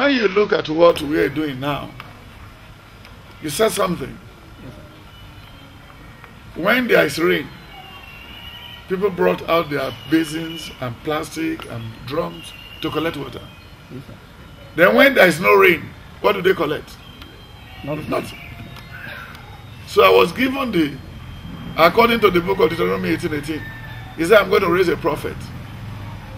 when you look at what we are doing now, you said something. When there is rain, people brought out their basins and plastic and drums to collect water. Yes, sir. Then when there is no rain, what do they collect? Nothing. So I was given according to the book of Deuteronomy 18:18, he said, I'm going to raise a prophet.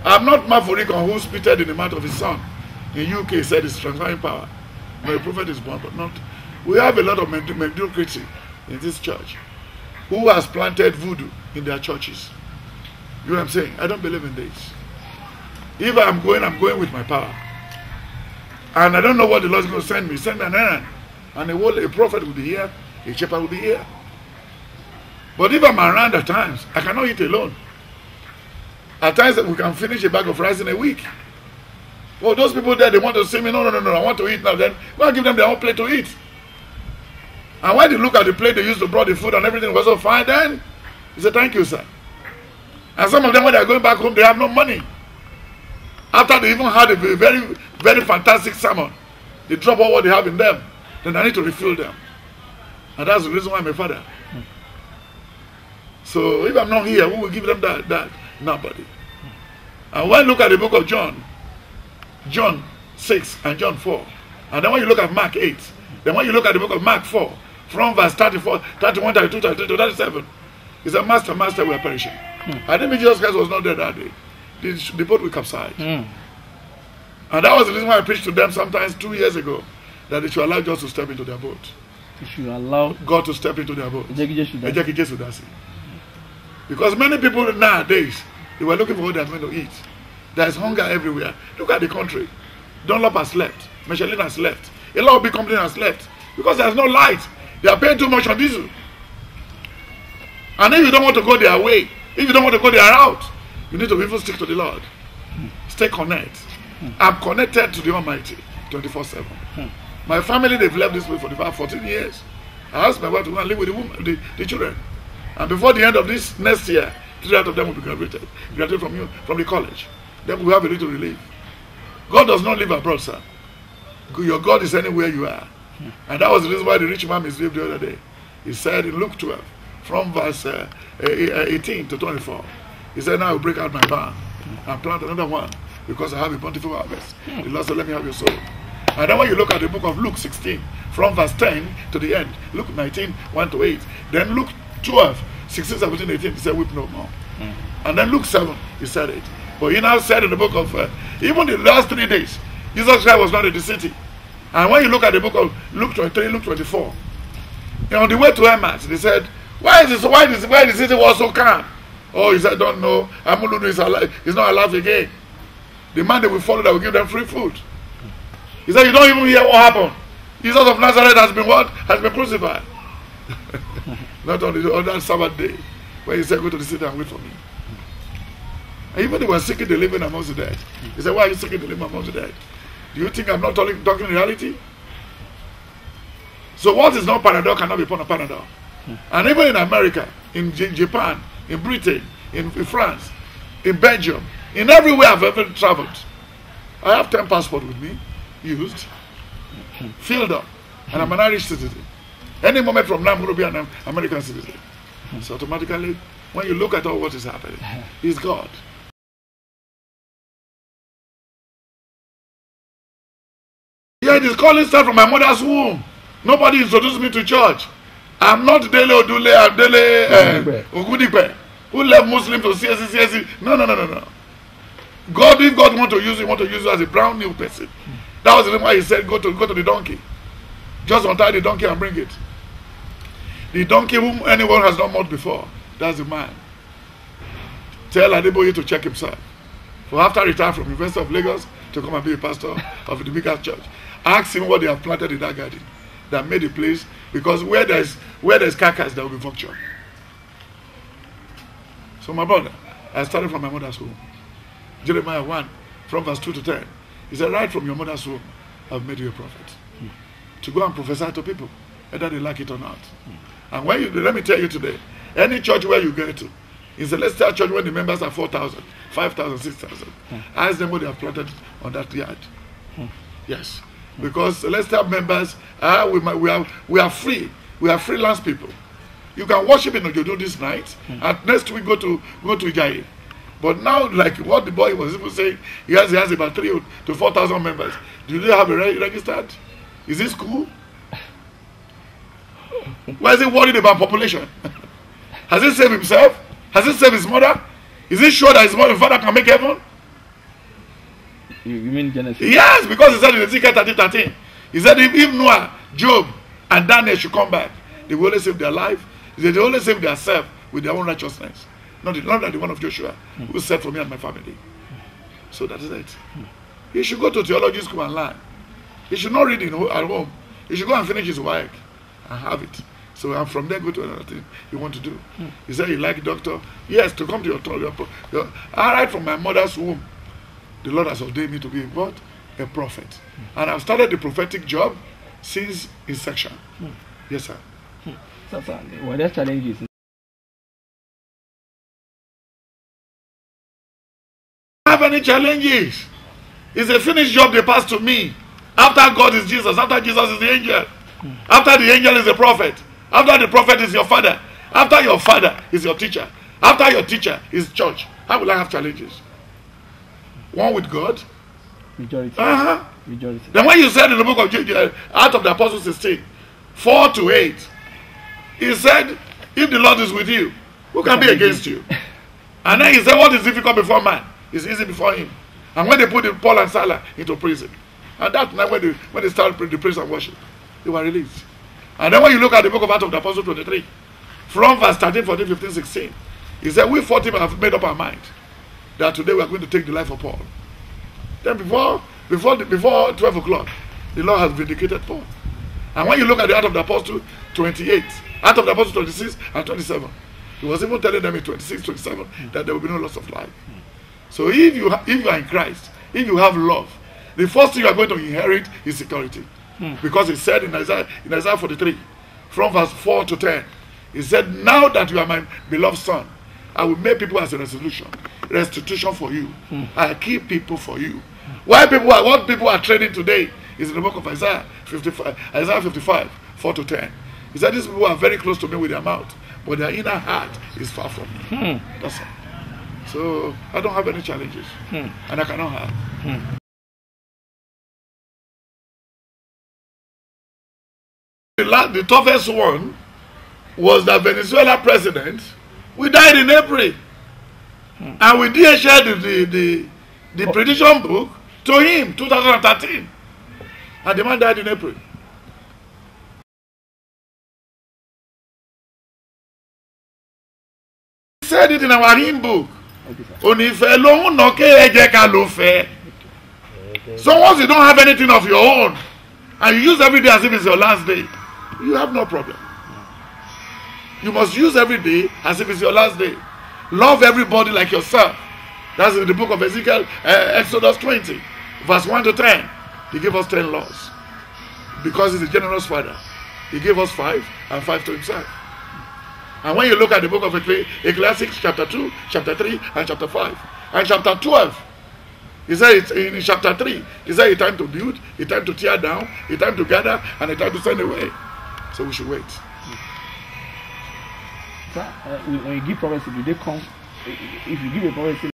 I'm not Maforikon who spitted in the mouth of his son. In UK said it's transferring power. No, a prophet is born, but not. We have a lot of mediocrity in this church who has planted voodoo in their churches. You know what I'm saying? I don't believe in this. If I'm going with my power. And I don't know what the Lord is going to send me. Send me an errand. And a prophet will be here. A shepherd will be here. But if I'm around at times, I cannot eat alone. At times we can finish a bag of rice in a week. Well, those people there, they want to say me, no, I want to eat now. Then go give them their own plate to eat. And when they look at the plate they used to brought the food and everything was so fine, then he said, thank you, sir. And some of them, when they are going back home, they have no money. After they even had a very, very fantastic sermon, they drop all what they have in them. Then I need to refill them. And that's the reason why I'm a father. So if I'm not here, who will give them that? Nobody. And when you look at the book of John 6 and John 4, and then when you look at Mark 8, then when you look at the book of Mark 4, from verse 34, 31, 32, 33, 37, he said, Master, we are perishing. I think Jesus Christ was not there that day. The boat will capsize. And that was the reason why I preached to them sometimes 2 years ago, that they should allow God to step into their boat. They should allow God to step into their boat. Because many people nowadays, they were looking for what they are going to eat. There is hunger everywhere. Look at the country. Dunlop has left. Michelin has left. A lot of big companies has left. Because there is no light. They are paying too much on diesel. And if you don't want to go their way, if you don't want to go their route, you need to even stick to the Lord. Stay connected. I'm connected to the Almighty 24/7. My family, they've left this way for the past 14 years. I asked my wife to go and live with the children. And before the end of this next year, 3 out of them will be graduated from the college. Then we have a little relief. God does not live abroad, sir. Your God is anywhere you are. And that was the reason why the rich man misbehaved the other day. He said in Luke 12, from verse 18 to 24, he said, now I will break out my barn and plant another one because I have a bountiful harvest. The Lord said, let me have your soul. And then when you look at the book of Luke 16, from verse 10 to the end, Luke 19, 1 to 8, then Luke 12, 16, 17, 18, he said, weep no more. And then Luke 7, he said it. But he now said in the book of, even the last 3 days, Jesus Christ was not in the city. And when you look at the book of Luke 23, Luke 24, on the way to Emmaus, they said, why the city was so calm? Oh, he said, don't know. Amuludu is alive. He's not alive again. The man they will follow that will give them free food. He said, you don't even hear what happened. Jesus of Nazareth has been what? Has been crucified. Not on that Sabbath day, when he said, go to the city and wait for me. And even they were seeking the living amongst the dead. He said, why are you seeking the living amongst the dead? Do you think I'm not talking reality? So what is not Panadol cannot be Panadol. And even in America, in Japan, in Britain, in France, in Belgium, in everywhere I've ever traveled, I have 10 passports with me, used, filled up, and I'm an Irish citizen. Any moment from now, I'm going to be an American citizen. So automatically, when you look at all what is happening, He's God. Yeah, it is calling start from my mother's womb. Nobody introduced me to church. I'm not Dele Odule, I'm Dele Ogudipe, who left Muslim to CCC. No. God, if God want to use you as a brand new person. That was the reason why He said, go to the donkey. Just untie the donkey and bring it. The donkey whom anyone has not met before, that's the man. Tell Adeboye to check himself. For after retiring from University of Lagos to come and be a pastor of the biggest church, ask him what they have planted in that garden that made the place, because where there's carcass, there will be vulture. So my brother, I started from my mother's home. Jeremiah 1, from verse 2 to 10. He said, right from your mother's womb, I've made you a prophet. To go and prophesy to people, whether they like it or not. And when you, let me tell you today, any church where you get to, in Celestial Church, when the members are 4,000, 5,000, 6,000, ask them what they have planted on that yard. Yes. Because celestial members, we are free. We are freelance people. You can worship in Ojodo this night, and next week go to Ijayi. But now, like what the boy was even saying, he has about 3,000 to 4,000 members. Do they have a registered? Is it school? Why is he worried about population? Has he saved himself? Has he saved his mother? Is he sure that his mother and father can make heaven? You mean Genesis? Yes, because he said in Ezekiel 13:13, he said if Noah, Job, and Daniel should come back, they will only save their life. He said they only save themselves with their own righteousness. Not like the one of Joshua, who said for me and my family. So that is it. He should go to theology school and learn. He should not read at home. He should go and finish his work and have it. So and from there go to another thing you want to do. He said he like doctor. Yes, to come to your I right from my mother's womb. The Lord has ordained me to be what? A prophet. And I've started the prophetic job since inception. Yes, sir. So, sir, what are the challenges? Have any challenges? It's a finished job they passed to me. After God is Jesus, after Jesus is the angel, after the angel is the prophet, after the prophet is your father, after your father is your teacher, after your teacher is church. How will I have challenges? One with God. Majority. Majority. Then when you said in the book of Acts of the Apostles 16, 4-8, he said, if the Lord is with you, who can be against you? And then he said, what is difficult before man is easy before him. And when they put Paul and Silas into prison, and that night when they started the praise and worship, they were released. And then when you look at the book of Acts of the Apostles 23, from verse 13, 14, 15, 16, he said, we 40 have made up our mind that today we are going to take the life of Paul. Then before 12 o'clock, the Lord has vindicated Paul. And when you look at the Acts of the Apostles 28, Acts of the Apostles 26 and 27, he was even telling them in 26, 27 that there will be no loss of life. So if you are in Christ, if you have love, the first thing you are going to inherit is security. Because he said in Isaiah 43, from verse 4 to 10, he said, now that you are my beloved son, I will make people as a restitution for you. I keep people for you. What people are trading today is in the book of Isaiah 55, 4 to 10. He said, these people are very close to me with their mouth, but their inner heart is far from me. That's all. So I don't have any challenges, and I cannot have. The toughest one was the Venezuela president. We died in April, and we did share the prediction book to him, 2013, and the man died in April. He said it in our hymn book. So once you don't have anything of your own, and you use every day as if it's your last day, you have no problem. You must use every day as if it's your last day. Love everybody like yourself. That's in the book of Ezekiel, Exodus 20, verse 1 to 10. He gave us 10 laws. Because he's a generous father, he gave us 5 and 5 to himself. And when you look at the book of Ecclesiastes, chapter 2, chapter 3, and chapter 5, and chapter 12, he said in chapter 3, he said it's time to build, it's time to tear down, it's time to gather, and it's time to send away. So we should wait. Sir, when you give prophecy, do they come? If you give a prophecy,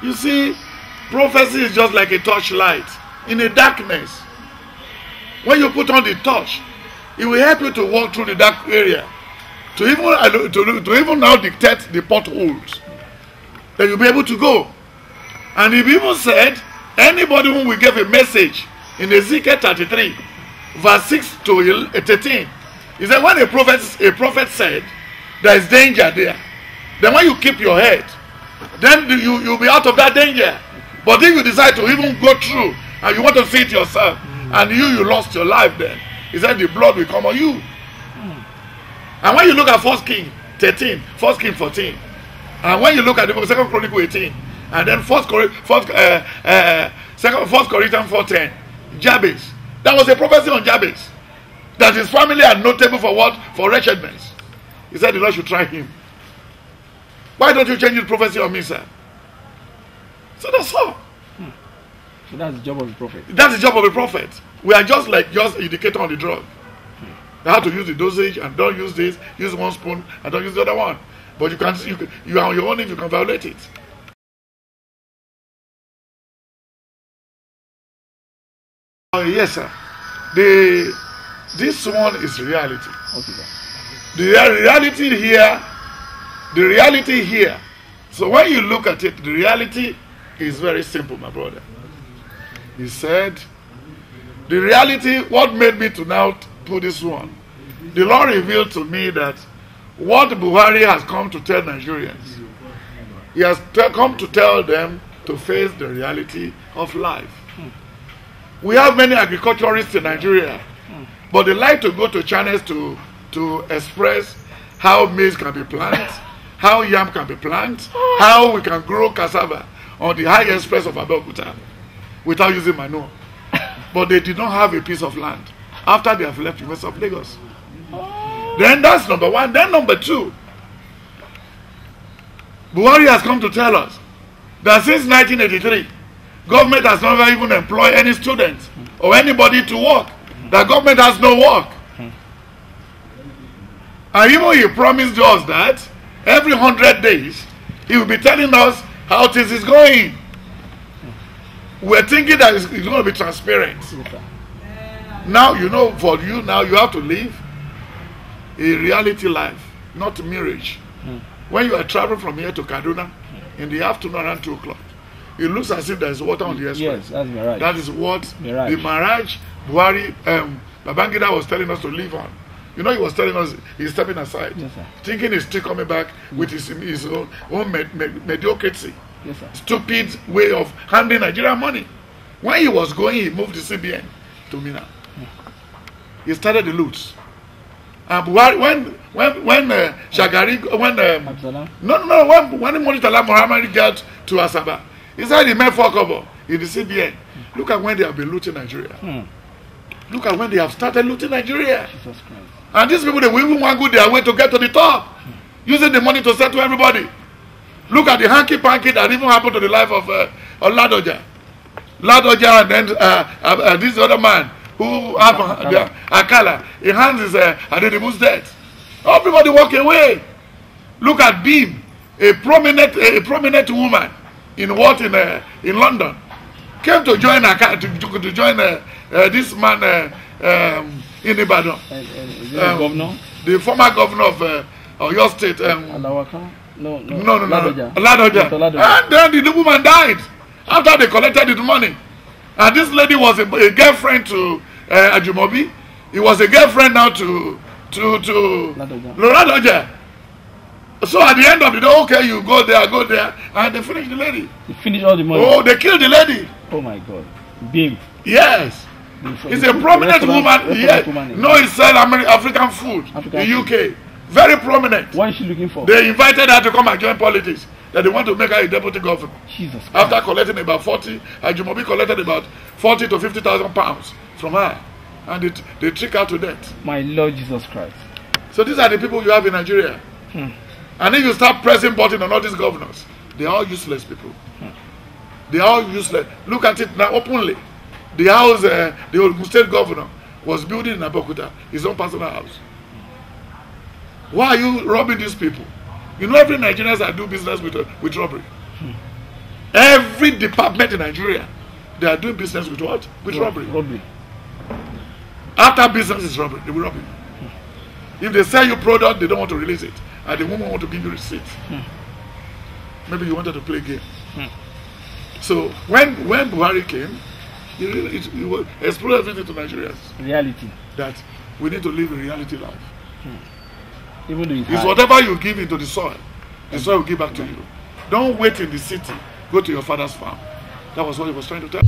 you see, prophecy is just like a torchlight in the darkness. When you put on the torch, it will help you to walk through the dark area, to even now dictate the potholes that you'll be able to go. And he even said, anybody whom we gave a message in Ezekiel 33, verse 6 to 13, he said, when a prophet said there is danger there, then when you keep your head, then you'll be out of that danger. But if you decide to even go through and you want to see it yourself, and you lost your life, then he said the blood will come on you. And when you look at 1 King 13, 1 King 14, and when you look at the book of 2 Chronicle 18, and then 1 Corinthians 4:10, Jabez, that was a prophecy on Jabez, that his family are notable for what? For wretchedness. He said the Lord should try him. Why don't you change the prophecy on me, sir? So that's all. So that's the job of the prophet. That's the job of a prophet. We are just indicator on the drug. How to use the dosage, and don't use this, use one spoon and don't use the other one. But you are on your own if you can violate it. Yes, sir. This one is reality. Okay, sir. The reality here. So when you look at it, the reality is very simple, my brother. He said, the reality, what made me to now put this one? The Lord revealed to me that what Buhari has come to tell Nigerians, he has come to tell them to face the reality of life. We have many agriculturists in Nigeria, but they like to go to channels to express how maize can be planted, how yam can be planted, how we can grow cassava on the highest place of Abeokuta without using manure. But they did not have a piece of land after they have left the University of Lagos. Then that's number one. Then number two, Buhari has come to tell us that since 1983, government has never even employed any students or anybody to work. That government has no work. And even he promised us that every 100 days, he will be telling us how things is going. We're thinking that it's going to be transparent. Now, for you now, you have to live a reality life, not a mirage. When you are traveling from here to Kaduna in the afternoon around 2 o'clock, it looks as if there is water on the express. Yes, that's mirage. That is what mirage. The mirage Buhari, Babangida was telling us to live on. He was telling us he's stepping aside, yes, sir. Thinking he's still coming back with his own mediocrity, yes, sir. Stupid way of handling Nigerian money. When he was going, he moved the CBN to Mina. He started the loots. And Buhari, when Shagari, when Murtala Muhammad got to Asaba, he said he made 4 kobo in the CBN. Look at when they have been looting Nigeria. Look at when they have started looting Nigeria. Jesus Christ. And these people, they will even want to go their way to get to the top, using the money to settle everybody. Look at the hanky-panky that even happened to the life of Ladoja. Ladoja and then this other man who have Akala. He hands his Adedibu's death. Everybody walk away. Look at Beam, a prominent woman in London, came to join to join this man in Ibadan. Governor? The former governor of Oyo State. Alawaka? No. Ladoja. And then the woman died after they collected the money. And this lady was a girlfriend to Ajumobi. He was a girlfriend now to Ladoja. So at the end of the day, okay, you go there, and they finish the lady. They finish all the money. Oh, they killed the lady. Oh my God. Beam. Yes. It's a prominent woman. Yes. No, he sells African food in UK. Very prominent. What is she looking for? They invited her to come and join politics. That they want to make her a deputy governor. Jesus Christ. After collecting about 40, Ajumobi collected about 40 to 50,000 pounds from her, and they trick her to death. My Lord Jesus Christ. So these are the people you have in Nigeria. And if you start pressing button on all these governors, they are all useless people. They are all useless. Look at it now openly. The house, the Ogun State governor was building in Abeokuta, his own personal house. Why are you robbing these people? Every Nigerians that do business with robbery. Every department in Nigeria, they are doing business with what? With robbery. After business is robbery, they will rob you. If they sell you product, they don't want to release it, and the woman want to give you receipt. Maybe you wanted to play a game. So when Buhari came, he will explore everything to Nigerians. Reality. That we need to live a reality life. Even though it's whatever you give into the soil will give back to you. Don't wait in the city. Go to your father's farm. That was what he was trying to tell.